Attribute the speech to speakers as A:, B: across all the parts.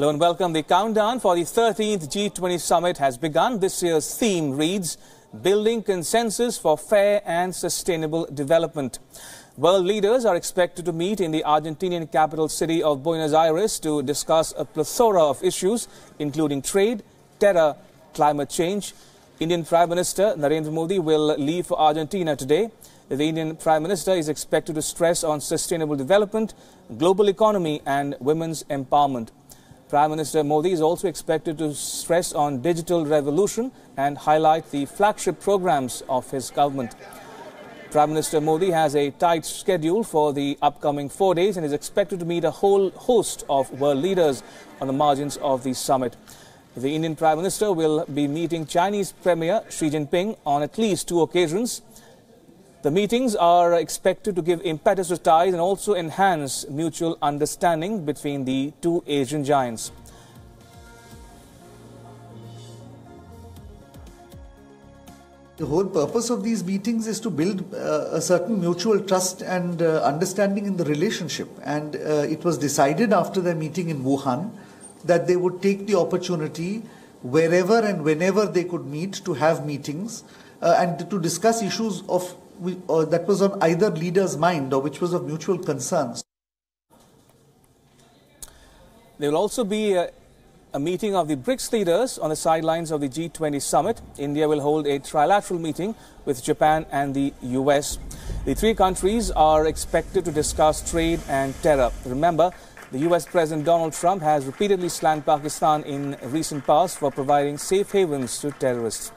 A: Hello and welcome. The countdown for the 13th G20 summit has begun. This year's theme reads, Building Consensus for Fair and Sustainable Development. World leaders are expected to meet in the Argentinian capital city of Buenos Aires to discuss a plethora of issues, including trade, terror, climate change. Indian Prime Minister Narendra Modi will leave for Argentina today. The Indian Prime Minister is expected to stress on sustainable development, global economy and women's empowerment. Prime Minister Modi is also expected to stress on digital revolution and highlight the flagship programs of his government. Prime Minister Modi has a tight schedule for the upcoming 4 days and is expected to meet a whole host of world leaders on the margins of the summit. The Indian Prime Minister will be meeting Chinese Premier Xi Jinping on at least 2 occasions. The meetings are expected to give impetus to ties and also enhance mutual understanding between the two Asian giants.
B: The whole purpose of these meetings is to build a certain mutual trust and understanding in the relationship. And it was decided after their meeting in Wuhan that they would take the opportunity wherever and whenever they could meet to have meetings and to discuss issues of that was on either leader's mind or which was of mutual concerns.
A: There will also be a meeting of the BRICS leaders on the sidelines of the G20 summit. India will hold a trilateral meeting with Japan and the US. The 3 countries are expected to discuss trade and terror. Remember, the US President Donald Trump has repeatedly slammed Pakistan in recent past for providing safe havens to terrorists.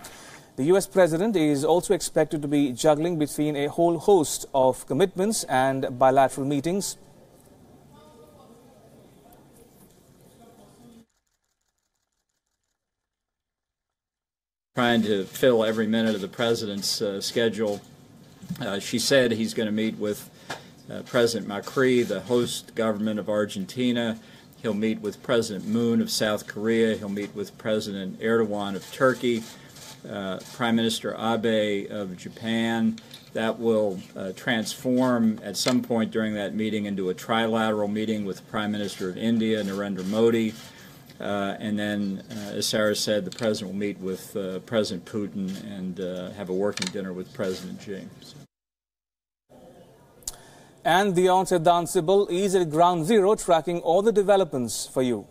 A: The US President is also expected to be juggling between a whole host of commitments and bilateral meetings.
C: Trying to fill every minute of the president's schedule. She said he's going to meet with President Macri, the host government of Argentina. He'll meet with President Moon of South Korea. He'll meet with President Erdogan of Turkey, Prime Minister Abe of Japan. That will transform at some point during that meeting into a trilateral meeting with the Prime Minister of India, Narendra Modi. And then, as Sarah said, the President will meet with President Putin and have a working dinner with President Xi.
A: And Wion Siddhansibal is at ground zero tracking all the developments for you.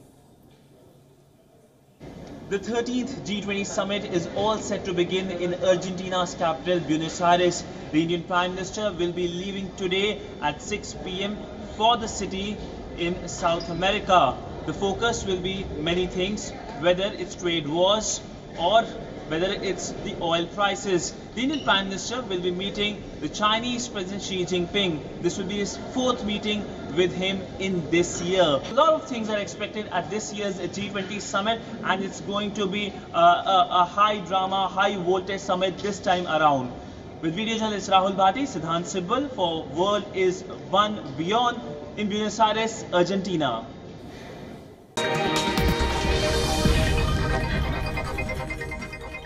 D: The 13th G20 summit is all set to begin in Argentina's capital, Buenos Aires. The Indian Prime Minister will be leaving today at 6 p.m. for the city in South America. The focus will be many things, whether it's trade wars or whether it's the oil prices. The Indian Prime Minister will be meeting the Chinese President Xi Jinping. This will be his 4th meeting with him in this year. A lot of things are expected at this year's G20 summit, and it's going to be a high drama, high voltage summit this time around. With video journalist Rahul Bhati, Siddhansibal for World is One Wion in Buenos Aires, Argentina.